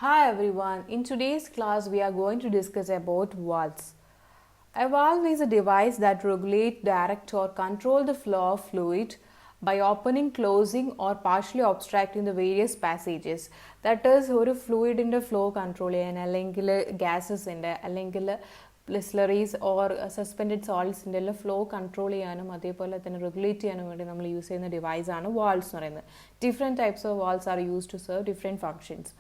Hi everyone, in today's class we are going to discuss about valves. A valve is a device that regulates, direct or control the flow of fluid by opening, closing or partially obstructing the various passages. That is ഒരു ഫ്ലൂയിഡിൻ്റെ flow control ചെയ്യാൻ അല്ലെങ്കിൽ ഗ്യാസസിൻ്റെ അല്ലെങ്കിൽ സ്ലറീസ് or suspended സോൾട്സിൻ്റെ എല്ലാം flow control ചെയ്യാനും അതേപോലെ തന്നെ regulate ചെയ്യാനും വേണ്ടി നമ്മൾ യൂസ് ചെയ്യുന്ന ഡിവൈസാണ് വാൾവ്സ് എന്ന് പറയുന്നത്. Different types of valves are use to serve different functions.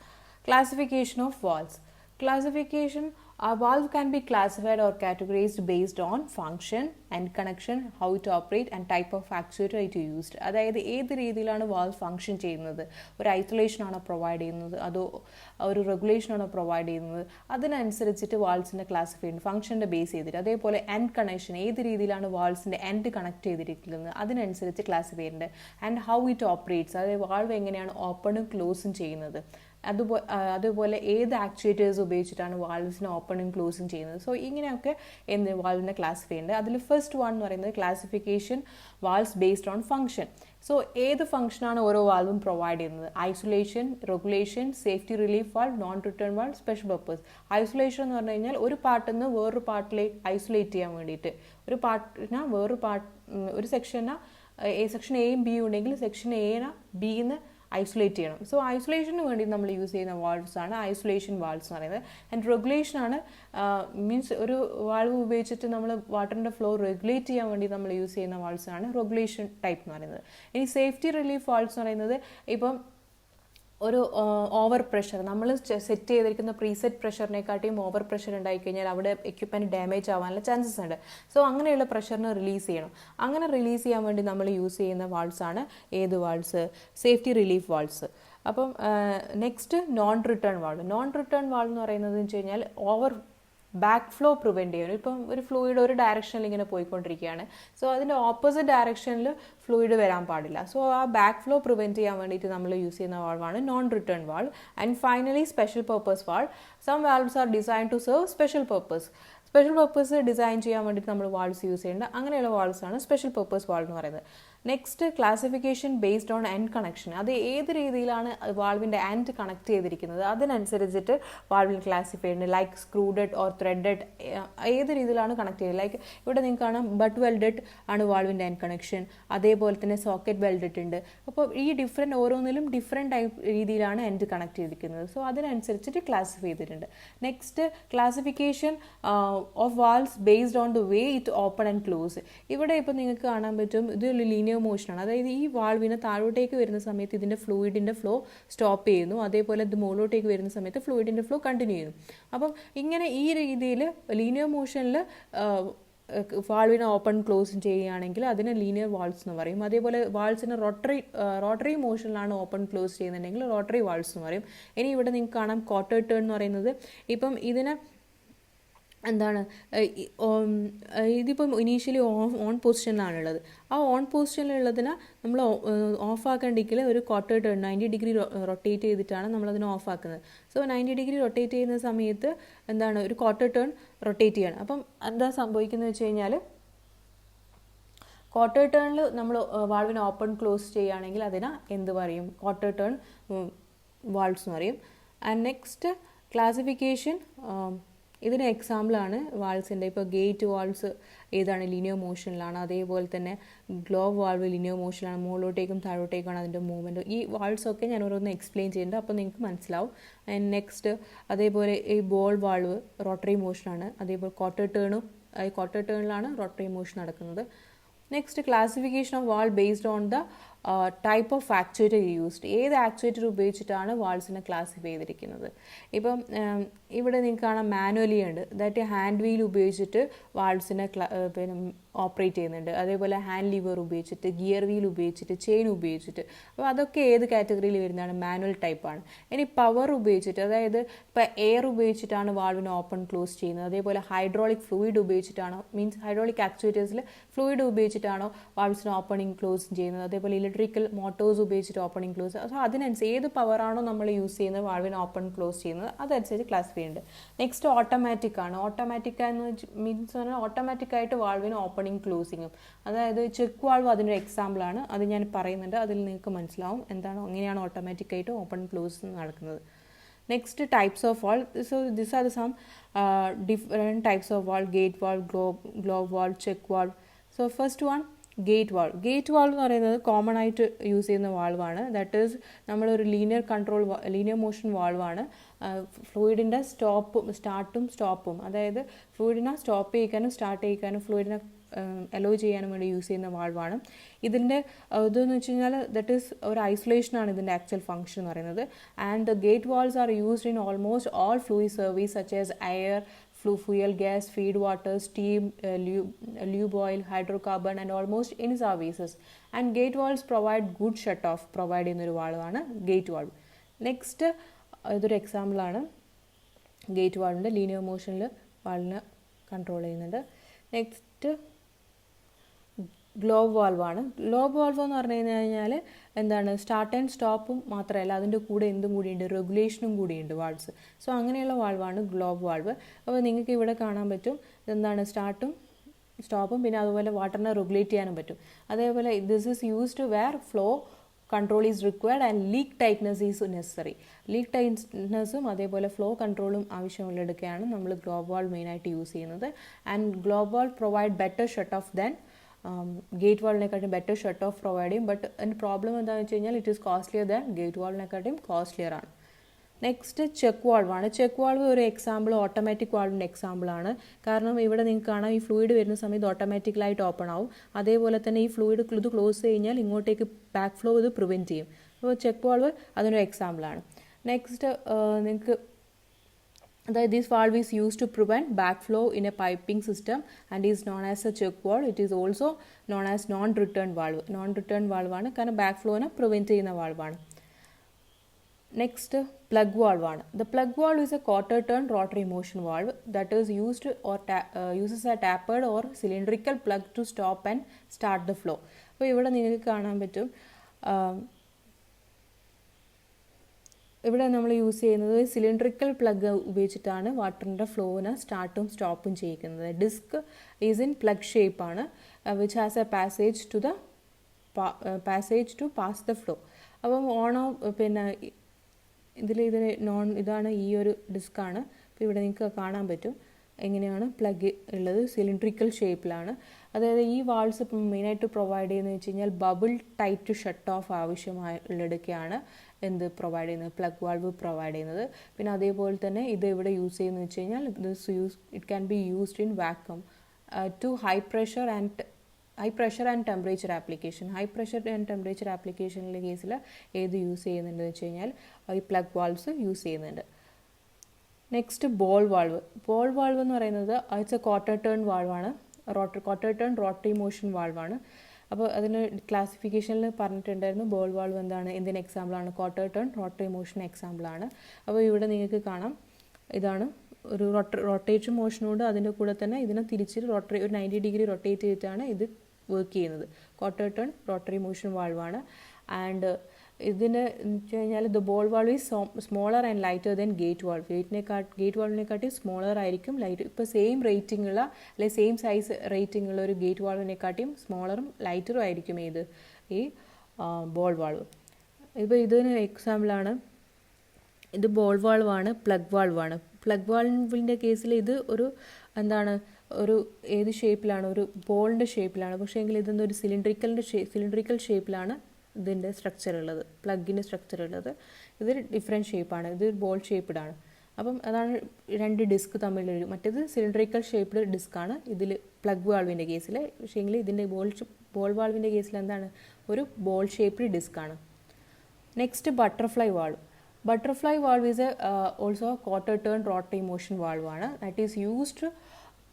Classification of valves. Classification, a valve can be classified or categorized based on function and connection, how it operates and type of actuator it used. അതായത് ഏത് രീതിയിലാണ് valve function ചെയ്യുന്നത്, ഒരു isolation ആണോ provide ചെയ്യുന്നത് അതോ ഒരു regulation ആണോ പ്രൊവൈഡ് ചെയ്യുന്നത്, അതിനനുസരിച്ചിട്ട് വാൾവ്സിൻ്റെ ക്ലാസിഫൈ ചെയ്യുന്നത് ഫംഗ്ഷൻ്റെ ബേസ് ചെയ്തിട്ട്. അതേപോലെ എൻഡ് കണക്ഷൻ, ഏത് രീതിയിലാണ് വാൾവ്സിൻ്റെ എൻഡ് കണക്ട് ചെയ്തിരിക്കുന്നത് അതിനനുസരിച്ച് ക്ലാസിഫൈ ചെയ്യുന്നുണ്ട്. ആൻഡ് ഹൗ ഇറ്റ് ഓപ്പറേറ്റ്സ്, അതായത് വാൾവ് എങ്ങനെയാണ് ഓപ്പണും ക്ലോസും ചെയ്യുന്നത്, അതുപോലെ ഏത് ആക്ച്വേറ്റേഴ്സ് ഉപയോഗിച്ചിട്ടാണ് വാൾവ്സിനെ ഓപ്പണും ക്ലോസും ചെയ്യുന്നത്. സോ ഇങ്ങനെയൊക്കെ വാൾവിനെ ക്ലാസിഫൈ ചെയ്യുന്നുണ്ട്. അതിൽ ഫസ്റ്റ് വൺ എന്ന് പറയുന്നത് classification valves based on function. So ഏത് ഫംഗ്ഷനാണ് ഓരോ വാൾവും പ്രൊവൈഡ് ചെയ്യുന്നത്? Isolation, regulation, safety relief valve, non return valve, special purpose. Isolation എന്ന് പറഞ്ഞു കഴിഞ്ഞാൽ ഒരു പാർട്ടിൽ നിന്ന് വേറൊരു പാർട്ടിലേക്ക് ഐസൊലേറ്റ് ചെയ്യാൻ വേണ്ടിയിട്ട്, ഒരു പാർട്ടിന് ഒരു സെക്ഷന് സെക്ഷൻ എയും ബിയും ഉണ്ടെങ്കിൽ സെക്ഷൻ എനെ ബിന്ന് ഐസൊലേറ്റ് ചെയ്യണം. സോ ഐസൊലേഷന് വേണ്ടി നമ്മൾ യൂസ് ചെയ്യുന്ന വാൾവ്സ് ആണ് ഐസൊലേഷൻ വാൾവ്സ് എന്ന് പറയുന്നത്. ആൻഡ് റെഗുലേഷൻ ആണ്, മീൻസ് ഒരു വാൾവ് ഉപയോഗിച്ചിട്ട് നമ്മൾ വാട്ടറിൻ്റെ ഫ്ലോ റെഗുലേറ്റ് ചെയ്യാൻ വേണ്ടി നമ്മൾ യൂസ് ചെയ്യുന്ന വാൾവ്സ് ആണ് റെഗുലേഷൻ ടൈപ്പ് എന്ന് പറയുന്നത്. ഇനി സേഫ്റ്റി റിലീഫ് വാൾവ്സ് എന്ന് പറയുന്നത് ഇപ്പം ഒരു ഓവർ പ്രഷർ, നമ്മൾ സെറ്റ് ചെയ്തിരിക്കുന്ന പ്രീസെറ്റ് പ്രഷറിനെക്കാട്ടിയും ഓവർ പ്രഷർ ഉണ്ടായിക്കഴിഞ്ഞാൽ അവിടെ എക്യുപ്മെൻറ്റ് ഡാമേജ് ആവാനുള്ള ചാൻസസ് ഉണ്ട്. സോ അങ്ങനെയുള്ള പ്രഷറിനെ റിലീസ് ചെയ്യണം. അങ്ങനെ റിലീസ് ചെയ്യാൻ വേണ്ടി നമ്മൾ യൂസ് ചെയ്യുന്ന വാൾവ്സ് ആണ് ഏത് വാൾവ്സ്? Safety relief valves. അപ്പം next non return valve. Non return valve എന്ന് പറയുന്നത് വെച്ച് കഴിഞ്ഞാൽ ഓവർ ബാക്ക് ഫ്ലോ പ്രിവെൻറ്റ് ചെയ്യണം. ഇപ്പം ഒരു ഫ്ലൂയിഡ് ഒരു ഡയറക്ഷനിൽ ഇങ്ങനെ പോയിക്കൊണ്ടിരിക്കുകയാണ്. സോ അതിൻ്റെ ഓപ്പോസിറ്റ് ഡയറക്ഷനിൽ ഫ്ലൂയിഡ് വരാൻ പാടില്ല. സോ ആ ബാക്ക് ഫ്ലോ പ്രിവെൻറ്റ് ചെയ്യാൻ വേണ്ടിയിട്ട് നമ്മൾ യൂസ് ചെയ്യുന്ന വാൾവാണ് non return valve. And finally special purpose valve. Some valves are design to serve special purpose. Special purpose design ചെയ്യാൻ വേണ്ടിയിട്ട് നമ്മൾ വാൾവ്സ് യൂസ് ചെയ്യേണ്ടത്. അങ്ങനെയുള്ള വാൾവ്സ് ആണ് സ്പെഷ്യൽ പർപ്പസ് വാൾവ് എന്ന് പറയുന്നത്. Next classification based on end connection. അത് ഏത് രീതിയിലാണ് വാൾവിൻ്റെ എൻഡ് കണക്ട് ചെയ്തിരിക്കുന്നത് അതിനനുസരിച്ചിട്ട് വാൾവിൽ ക്ലാസിഫൈ ചെയ്യുന്നത്. ലൈക്ക് സ്ക്രൂഡഡ് ഓർ ത്രെഡഡ്, ഏത് രീതിയിലാണ് കണക്ട് ചെയ്തത്. ലൈക്ക് ഇവിടെ നിങ്ങൾക്ക് കാണാം ബട്ട് വെൽഡഡ് ആണ് വാൾവിൻ്റെ എൻഡ് കണക്ഷൻ, അതേപോലെ തന്നെ സോക്കറ്റ് വെൽഡഡ് ഉണ്ട്. അപ്പോൾ ഈ ഡിഫറെൻറ്റ് ഓരോന്നിലും ഡിഫറെൻറ്റ് ടൈപ്പ് രീതിയിലാണ് എൻഡ് കണക്ട് ചെയ്തിരിക്കുന്നത്. സോ അതിനനുസരിച്ചിട്ട് ക്ലാസിഫൈ ചെയ്തിട്ടുണ്ട്. Next classification of valves based on the way it open and close. ഇവിടെ ഇപ്പോൾ നിങ്ങൾക്ക് കാണാൻ പറ്റും ഇതൊരു ലീനിയർ മോഷനാണ്. അതായത് ഈ വാൾവിന് താഴോട്ടേക്ക് വരുന്ന സമയത്ത് ഇതിൻ്റെ ഫ്ലൂയിഡിൻ്റെ ഫ്ലോ സ്റ്റോപ്പ് ചെയ്യുന്നു, അതേപോലെ ഇത് മുകളിലോട്ടേക്ക് വരുന്ന സമയത്ത് ഫ്ലൂയിഡിൻ്റെ ഫ്ലോ കണ്ടിന്യൂ ചെയ്യുന്നു. അപ്പം ഇങ്ങനെ ഈ രീതിയിൽ ലീനിയർ മോഷനിൽ വാൾവിനെ ഓപ്പൺ ക്ലോസും ചെയ്യുകയാണെങ്കിൽ അതിനെ ലീനിയർ വാൾവ്സ് എന്ന് പറയും. അതേപോലെ വാൾവ്സിന് റോട്ടറി മോഷനിലാണ് ഓപ്പൺ ക്ലോസ് ചെയ്യുന്നുണ്ടെങ്കിൽ റോട്ടറി വാൾവ്സ് എന്ന് പറയും. ഇനി ഇവിടെ നിങ്ങൾക്ക് കാണാം ക്വാർട്ടർ ടേൺ എന്ന് പറയുന്നത്. ഇപ്പം ഇതിനെ എന്താണ്, ഇതിപ്പം ഇനീഷ്യലി ഓൺ പൊസിഷനിലാണുള്ളത്. ആ ഓൺ പൊസിഷനിലുള്ളതിനെ നമ്മൾ ഓഫ് ആക്കേണ്ടെങ്കിൽ ഒരു ക്വാർട്ടർ ടേൺ 90 ഡിഗ്രി റൊട്ടേറ്റ് ചെയ്തിട്ടാണ് നമ്മളതിനെ ഓഫ് ആക്കുന്നത്. സോ 90 ഡിഗ്രി റൊട്ടേറ്റ് ചെയ്യുന്ന സമയത്ത് എന്താണ്, ഒരു ക്വാർട്ടർ ടേൺ റൊട്ടേറ്റ് ചെയ്യണം. അപ്പം എന്താ സംഭവിക്കുന്നത് വെച്ച് കഴിഞ്ഞാൽ ക്വാർട്ടർ ടേണിൽ നമ്മൾ വാൾവിനെ ഓപ്പൺ ക്ലോസ് ചെയ്യുകയാണെങ്കിൽ അതിനെ എന്ത് പറയും? ക്വാർട്ടർ ടേൺ വാൾവ്സ് എന്ന് പറയും. ആൻഡ് നെക്സ്റ്റ് ക്ലാസിഫിക്കേഷൻ, ഇതിന് എക്സാമ്പിളാണ് വാൾവ്സിൻ്റെ. ഇപ്പോൾ ഗേറ്റ് വാൾവ്സ് ഏതാണ്? ലീനിയർ മോഷനിലാണ്. അതേപോലെ തന്നെ ഗ്ലോവ് വാൾവ് ലീനിയർ മോഷനിലാണ്, മുകളിലോട്ടേക്കും താഴോട്ടേക്കാണ് അതിൻ്റെ മൂവ്മെൻറ്റ്. ഈ വാൾവ്സൊക്കെ ഞാൻ ഓരോന്ന് എക്സ്പ്ലെയിൻ ചെയ്യുന്നുണ്ട്, അപ്പോൾ നിങ്ങൾക്ക് മനസ്സിലാവും. ആൻഡ് നെക്സ്റ്റ് അതേപോലെ ഈ ബോൾ വാൾവ് റോട്ടറി മോഷനാണ്. അതേപോലെ ക്വാർട്ടർ ടേണിലാണ് റോട്ടറി മോഷൻ നടക്കുന്നത്. Next classification of valve based on the type of actuator used. ഏത് ആക്ച്വേറ്റർ ഉപയോഗിച്ചിട്ടാണ് വാൾവ്സിനെ ക്ലാസിഫൈ ചെയ്തിരിക്കുന്നത്? ഇപ്പം ഇവിടെ നിങ്ങൾക്ക് കാണാം മാനുവലി ഉണ്ട്. ദാറ്റ് ഹാൻഡ് വീൽ ഉപയോഗിച്ചിട്ട് വാൾവ്സിനെ പിന്നെ ഓപ്പറേറ്റ് ചെയ്യുന്നുണ്ട്. അതേപോലെ ഹാൻഡ് ലിവർ ഉപയോഗിച്ചിട്ട്, ഗിയർ വീൽ ഉപയോഗിച്ചിട്ട്, ചെയിൻ ഉപയോഗിച്ചിട്ട്. അപ്പോൾ അതൊക്കെ ഏത് കാറ്റഗറിയിൽ വരുന്നതാണ്? മാനുവൽ ടൈപ്പാണ്. ഇനി പവർ ഉപയോഗിച്ചിട്ട്, അതായത് ഇപ്പോൾ എയർ ഉപയോഗിച്ചിട്ടാണ് വാൾവിനെ ഓപ്പൺ ക്ലോസ് ചെയ്യുന്നത്. അതേപോലെ ഹൈഡ്രോളിക് ഫ്ലൂയിഡ് ഉപയോഗിച്ചിട്ടാണോ, മീൻസ് ഹൈഡ്രോളിക് ആക്ച്വേറ്റേഴ്സിൽ ഫ്ലൂയിഡ് ഉപയോഗിച്ചിട്ടാണോ വാൾവ്സിനെ ഓപ്പണിംഗ് ക്ലോസ് ചെയ്യുന്നത്. അതേപോലെ ഇലക്ട്രിക്കൽ മോട്ടോഴ്സ് ഉപയോഗിച്ചിട്ട് ഓപ്പണിംഗ് ക്ലോസ്. സോ അതിനനുസരിച്ച് ഏത് പവറാണോ നമ്മൾ യൂസ് ചെയ്യുന്നത് വാൾവിനെ ഓപ്പൺ ക്ലോസ് ചെയ്യുന്നത് അതനുസരിച്ച് ക്ലാസിഫൈ ചെയ്യുന്നുണ്ട്. നെക്സ്റ്റ് ഓട്ടോമാറ്റിക് ആണ്. ഓട്ടോമാറ്റിക് എന്ന് മീൻസ് പറഞ്ഞാൽ ഓട്ടോമാറ്റിക്കായിട്ട് വാൾവിന് ഓപ്പണിംഗ് ക്ലോസിങ്ങും, അതായത് ചെക്ക് വാൾവ് അതിൻ്റെ എക്സാമ്പിളാണ്. അത് ഞാൻ പറയുന്നുണ്ട്, അതിൽ നിങ്ങൾക്ക് മനസ്സിലാവും എന്താണോ, എങ്ങനെയാണ് ഓട്ടോമാറ്റിക്കായിട്ട് ഓപ്പൺ ക്ലോസ് നടക്കുന്നത്. Next, types of valve. So these are some different types of valve: gate valve, globe valve, check valve. So first one, gate valve. Gate valve എന്ന് പറയുന്നത് കോമൺ ആയിട്ട് യൂസ് ചെയ്യുന്ന വാൾവാണ്. ദാറ്റ് ഈസ് നമ്മളൊരു linear motion വാൾവാണ്. ഫ്ലൂയിഡിൻ്റെ സ്റ്റാർട്ടും സ്റ്റോപ്പും, അതായത് ഫ്ലൂയിഡിനെ stop ചെയ്യിക്കാനും start ചെയ്യിക്കാനും ഫ്ലൂയിഡിനെ hello ചെയ്യാനും വേണ്ടി use ചെയ്യുന്ന വാൾവാണ്. ഇതിൻ്റെ ഇതെന്ന് വെച്ച് കഴിഞ്ഞാൽ ദറ്റ് ഈസ് ഒരു ഐസൊലേഷനാണ് ഇതിൻ്റെ ആക്ച്വൽ ഫംഗ്ഷൻ എന്ന് പറയുന്നത്. And the gate valves are used in almost all fluid service such as air, fuel, gas, feed water, steam, lube oil, hydrocarbon and almost any services. And gate valves provide good shut off provide ചെയ്യുന്നൊരു വാൾവാണ് gate valve. Next ഇതൊരു എക്സാമ്പിളാണ് gate വാൾവിൻ്റെ linear മോഷനിൽ വാൾവിനെ control ചെയ്യുന്നുണ്ട്. Next globe വാൾവാണ്. Globe valve എന്ന് പറഞ്ഞു കഴിഞ്ഞാൽ എന്താണ്, സ്റ്റാർട്ട് ആൻഡ് സ്റ്റോപ്പും മാത്രമല്ല അതിൻ്റെ കൂടെ എന്തും കൂടിയുണ്ട്, റെഗുലേഷനും കൂടിയുണ്ട് വാൾവ്സ്. സോ അങ്ങനെയുള്ള വാൾവാണ് ഗ്ലോബ് വാൾവ്. അപ്പോൾ നിങ്ങൾക്ക് ഇവിടെ കാണാൻ പറ്റും എന്താണ് സ്റ്റാർട്ടും സ്റ്റോപ്പും, പിന്നെ അതുപോലെ വാട്ടറിനെ റെഗുലേറ്റ് ചെയ്യാനും പറ്റും. അതേപോലെ this is used where flow control is required and leak tightness is necessary. Leak ടൈറ്റ്നസും അതേപോലെ ഫ്ലോ കൺട്രോളും ആവശ്യമുള്ളതൊക്കെയാണ് നമ്മൾ ഗ്ലോബ് വാൾവ് മെയിനായിട്ട് യൂസ് ചെയ്യുന്നത്. And globe valve provide better shut off than gate വാൾവിനെക്കാട്ടും ബെറ്റർ ഷട്ട് ഓഫ് പ്രൊവൈഡ് ചെയ്യും. But അതിൻ്റെ പ്രോബ്ലം എന്താണെന്ന് വെച്ച് കഴിഞ്ഞാൽ it is costlier than gate വാൾവിനെക്കാട്ടും കോസ്റ്റ്ലിയർ ആണ്. നെക്സ്റ്റ് ചെക്ക് വാൾവാണ്. ചെക്ക് വാൾവ് ഒരു എക്സാമ്പിൾ ഓട്ടോമാറ്റിക് വാൾവിൻ്റെ എക്സാമ്പിളാണ്. കാരണം ഇവിടെ നിങ്ങൾക്ക് കാണാം ഈ ഫ്ലൂയിഡ് വരുന്ന സമയത്ത് ഓട്ടോമാറ്റിക്കലായിട്ട് ഓപ്പൺ ആവും. അതേപോലെ തന്നെ ഈ ഫ്ലൂയിഡ് ഇത് ക്ലോസ് കഴിഞ്ഞാൽ ഇങ്ങോട്ടേക്ക് ബാക്ക് ഫ്ലോ ഇത് പ്രിവെൻറ്റ് ചെയ്യും. അപ്പോൾ ചെക്ക് വാൾവ് അതിനൊരു എക്സാമ്പിളാണ്. നെക്സ്റ്റ് നിങ്ങൾക്ക് that this valve is used to prevent backflow in a piping system and is known as a check valve. It is also known as non-return valve. Non-return valve ആണ്, കാരണം back ഫ്ലോനെ prevent ചെയ്യുന്ന വാൾവാണ്. Next plug വാൾവാണ്. The plug valve is a quarter turn rotary motion valve that is used or uses a tapered or cylindrical plug to stop and start the flow. അപ്പോൾ ഇവിടെ നിങ്ങൾക്ക് കാണാൻ പറ്റും ഇവിടെ നമ്മൾ യൂസ് ചെയ്യുന്നത് സിലിണ്ടറിക്കൽ പ്ലഗ് ഉപയോഗിച്ചിട്ടാണ് വാട്ടറിൻ്റെ ഫ്ലോനെ സ്റ്റാർട്ടും സ്റ്റോപ്പും ചെയ്യിക്കുന്നത്. ഡിസ്ക് ഈസ് ഇൻ പ്ലഗ് ഷേപ്പാണ് which has a passage to pass the flow. അപ്പം പിന്നെ ഇതിന് ഇതാണ് ഈ ഒരു ഡിസ്ക്കാണ്. അപ്പോൾ ഇവിടെ നിങ്ങൾക്ക് കാണാൻ പറ്റും എങ്ങനെയാണ് പ്ലഗ് ഉള്ളത്, സിലിണ്ടറിക്കൽ ഷേപ്പിലാണ്. അതായത് ഈ വാൾവ്സ് ഇപ്പം മെയിനായിട്ട് പ്രൊവൈഡ് ചെയ്യുന്നത് വെച്ച് കഴിഞ്ഞാൽ ബബിൾ ടൈറ്റ് ഷട്ട് ഓഫ് ആവശ്യമുള്ളിടയ്ക്കാണ് പ്രൊവൈഡ് ചെയ്യുന്നത്, പ്ലഗ് വാൾവ് പ്രൊവൈഡ് ചെയ്യുന്നത്. പിന്നെ അതേപോലെ തന്നെ ഇത് ഇവിടെ യൂസ് ചെയ്യുന്നത് വെച്ച് കഴിഞ്ഞാൽ it can be used in vacuum to high pressure and temperature application. High pressure and temperature ആപ്ലിക്കേഷനിലെ കേസിൽ ഏത് യൂസ് ചെയ്യുന്നുണ്ട് വെച്ച് കഴിഞ്ഞാൽ ഈ പ്ലഗ് വാൾവ്സ് യൂസ് ചെയ്യുന്നുണ്ട്. Next ball valve. Ball valve എന്ന് പറയുന്നത് ഇറ്റ്സ് എ ക്വാർട്ടർ ടേൺ വാൾവാണ്. ക്വാർട്ടർ ടേൺ റോട്ടറി മോഷൻ വാൾവാണ്. അപ്പോൾ അതിന് ക്ലാസിഫിക്കേഷനിൽ പറഞ്ഞിട്ടുണ്ടായിരുന്നു ബോൾ വാൾവ് എന്തിന് എക്സാമ്പിളാണ്, ക്വാർട്ടർ ടേൺ റോട്ടറി മോഷൻ എക്സാമ്പിളാണ്. അപ്പോൾ ഇവിടെ നിങ്ങൾക്ക് കാണാം ഇതാണ് ഒരു റൊട്ടേഷൻ മോഷനോട് അതിൻ്റെ കൂടെ തന്നെ ഇതിനെ തിരിച്ച് ഒരു 90 ഡിഗ്രി റൊട്ടേറ്റ് ചെയ്തിട്ടാണ് ഇത് വർക്ക് ചെയ്യുന്നത്. ക്വാർട്ടർ ടേൺ റോട്ടറി മോഷൻ വാൾവാണ്. ആൻഡ് ഇതിന് വെച്ച് കഴിഞ്ഞാൽ the ball valve is smaller and lighter than gate valve. Gate വാൾവിനെക്കാട്ടി സ്മോളർ ആയിരിക്കും, ലൈറ്റ്. ഇപ്പോൾ സെയിം റേറ്റിംഗ് ഉള്ള അല്ലെങ്കിൽ സെയിം സൈസ് റേറ്റിംഗ് ഉള്ള ഒരു ഗേറ്റ് വാൾവിനെക്കാട്ടിയും സ്മോളറും ലൈറ്ററും ആയിരിക്കും ഈ ബോൾ വാൾവ്. ഇപ്പോൾ ഇതിന് എക്സാമ്പിളാണ് ഇത് ബോൾ വാൾവാണ്, പ്ലഗ് വാൾവാണ്. പ്ലഗ് വാൾവിൻ്റെ കേസിൽ ഇത് ഒരു ഏത് ഷേപ്പിലാണ്, ഒരു ബോളിൻ്റെ ഷേപ്പിലാണ്. പക്ഷേ എങ്കിൽ ഇതൊരു സിലിണ്ടറിക്കൽ ഷേപ്പിലാണ് ഇതിൻ്റെ സ്ട്രക്ചർ ഉള്ളത്, പ്ലഗിൻ്റെ സ്ട്രക്ചർ ഉള്ളത്. ഇത് ഡിഫറെൻറ്റ് ഷേപ്പാണ്, ഇത് ബോൾ ഷേപ്പ്ഡാണ്. അപ്പം അതാണ് രണ്ട് ഡിസ്ക് തമ്മിലൊരു, മറ്റേത് സിലിണ്ടറിക്കൽ ഷേപ്പ്ഡ് ഡിസ്ക്കാണ് ഇതിൽ പ്ലഗ് വാൾവിൻ്റെ കേസിൽ. പക്ഷേ എങ്കിൽ ഇതിൻ്റെ ബോൾ വാൾവിൻ്റെ കേസിൽ ഒരു ബോൾ ഷേപ്പ്ഡ് ഡിസ്ക്കാണ്. Next butterfly valve. Butterfly valve is also quarter turn rotary motion വാൾവാണ്. That is used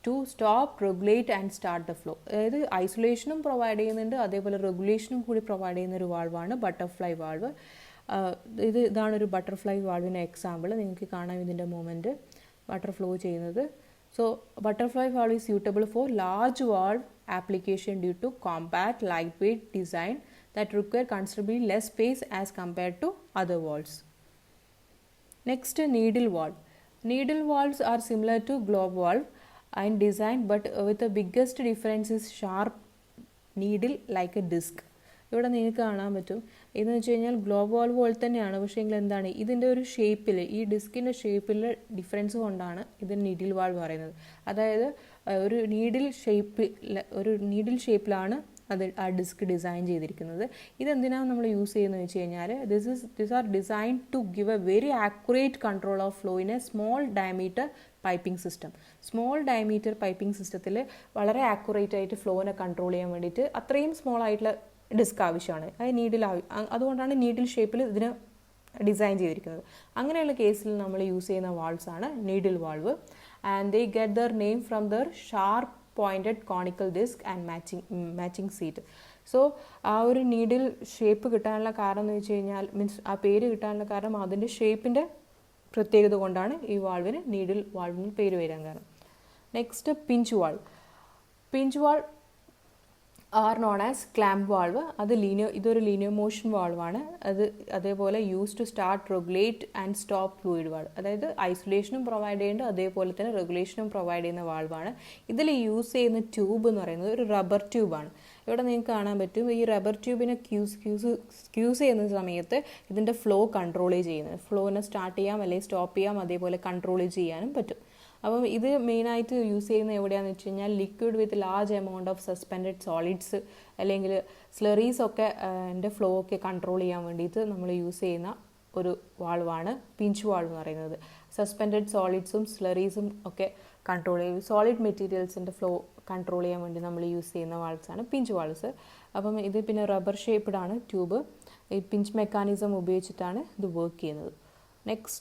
to stop, regulate and start the flow. അതായത് ഐസൊലേഷനും പ്രൊവൈഡ് ചെയ്യുന്നുണ്ട്, അതേപോലെ റെഗുലേഷനും കൂടി പ്രൊവൈഡ് ചെയ്യുന്ന ഒരു വാൾവാണ് ബട്ടർഫ്ലൈ വാൾവ്. ഇതാണൊരു ബട്ടർഫ്ലൈ വാൾവിൻ്റെ എക്സാമ്പിൾ. നിങ്ങൾക്ക് കാണാം ഇതിൻ്റെ മൂവ്മെൻറ്റ് വാട്ടർ ഫ്ലോ ചെയ്യുന്നത്. So butterfly valve is suitable for large valve application due to compact light weight design that require considerably less space as compared to other valves. Next, needle valve. Needle valves are similar to globe valve in design, but with the biggest difference is sharp needle like a disc. ഇവിടെ നിങ്ങൾക്ക് കാണാൻ പറ്റും. ഇതെന്ന് വെച്ച് കഴിഞ്ഞാൽ globe valve പോലെ തന്നെയാണ്, പക്ഷേ എങ്കിൽ എന്താണ് ഇതിൻ്റെ ഒരു ഷേപ്പിൽ, ഈ ഡിസ്കിൻ്റെ ഷേപ്പിൽ ഡിഫറൻസ് കൊണ്ടാണ് ഇതിന് നീഡിൽ വാൾവ് പറയുന്നത്. അതായത് ഒരു നീഡിൽ ഷേപ്പിലാണ് അത് ആ ഡിസ്ക് ഡിസൈൻ ചെയ്തിരിക്കുന്നത്. ഇതെന്തിനാണ് നമ്മൾ യൂസ് ചെയ്യുന്നത് വെച്ച് കഴിഞ്ഞാൽ this are design to give a very accurate control of flow in a small diameter piping system. Small diameter piping സിസ്റ്റത്തിൽ വളരെ ആക്യുറേറ്റ് ആയിട്ട് ഫ്ലോനെ കൺട്രോൾ ചെയ്യാൻ വേണ്ടിയിട്ട് അത്രയും സ്മോൾ ആയിട്ടുള്ള ഡിസ്ക് ആവശ്യമാണ്. അതുകൊണ്ടാണ് നീഡിൽ ഷേപ്പിൽ ഇതിന് ഡിസൈൻ ചെയ്തിരിക്കുന്നത്. അങ്ങനെയുള്ള കേസിൽ നമ്മൾ യൂസ് ചെയ്യുന്ന വാൾവ്സ് ആണ് needle valve. And they get there name from there sharp pointed conical disc and matching seat. So ആ ഒരു നീഡിൽ ഷേപ്പ് കിട്ടാനുള്ള കാരണം എന്ന് വെച്ച് കഴിഞ്ഞാൽ ആ പേര് കിട്ടാനുള്ള കാരണം അതിൻ്റെ ഷേപ്പിൻ്റെ പ്രത്യേകത കൊണ്ടാണ് ഈ വാൾവിന് നീഡിൽ വാൾവിന് പേര് വരാൻ കാരണം. Next pinch valve are known as clamp valve. ഇതൊരു ലീനിയർ മോഷൻ വാൾവാണ്. അതേപോലെ use to start, regulate and stop fluid valve. അതായത് ഐസൊലേഷനും പ്രൊവൈഡ് ചെയ്യുന്നുണ്ട്, അതേപോലെ തന്നെ റെഗുലേഷനും പ്രൊവൈഡ് ചെയ്യുന്ന വാൾവാണ്. ഇതിൽ യൂസ് ചെയ്യുന്ന ട്യൂബ് എന്ന് പറയുന്നത് ഒരു റബ്ബർ ട്യൂബാണ്. ഇവിടെ നിങ്ങൾക്ക് കാണാൻ പറ്റും ഈ റബ്ബർ ട്യൂബിനെ സ്ക്യൂസ് ചെയ്യുന്ന സമയത്ത് ഇതിൻ്റെ ഫ്ലോ കൺട്രോൾ ചെയ്യുന്നത്. ഫ്ലോനെ സ്റ്റാർട്ട് ചെയ്യാം അല്ലെങ്കിൽ സ്റ്റോപ്പ് ചെയ്യാം, അതേപോലെ കൺട്രോൾ ചെയ്യാനും പറ്റും. അപ്പം ഇത് മെയിനായിട്ട് യൂസ് ചെയ്യുന്നത് എവിടെയാണെന്ന് വെച്ച് കഴിഞ്ഞാൽ liquid with large amount of suspended solids അല്ലെങ്കിൽ സ്ലറീസ് ഒക്കെ എൻ്റെ ഫ്ലോ ഒക്കെ കൺട്രോൾ ചെയ്യാൻ വേണ്ടിയിട്ട് നമ്മൾ യൂസ് ചെയ്യുന്ന ഒരു വാൾവാണ് പിഞ്ച് വാൾവ് എന്ന് പറയുന്നത്. സസ്പെൻഡഡ് സോളിഡ്സും സ്ലറീസും ഒക്കെ കൺട്രോൾ ചെയ്യും, സോളിഡ് മെറ്റീരിയൽസിൻ്റെ ഫ്ലോ കൺട്രോൾ ചെയ്യാൻ വേണ്ടി നമ്മൾ യൂസ് ചെയ്യുന്ന വാൾവ്സാണ് പിഞ്ച് വാൾവ്സ്. അപ്പം ഇത് പിന്നെ റബ്ബർ ഷേപ്പ്ഡാണ് ട്യൂബ്. ഈ പിഞ്ച് മെക്കാനിസം ഉപയോഗിച്ചിട്ടാണ് ഇത് വർക്ക് ചെയ്യുന്നത്. നെക്സ്റ്റ്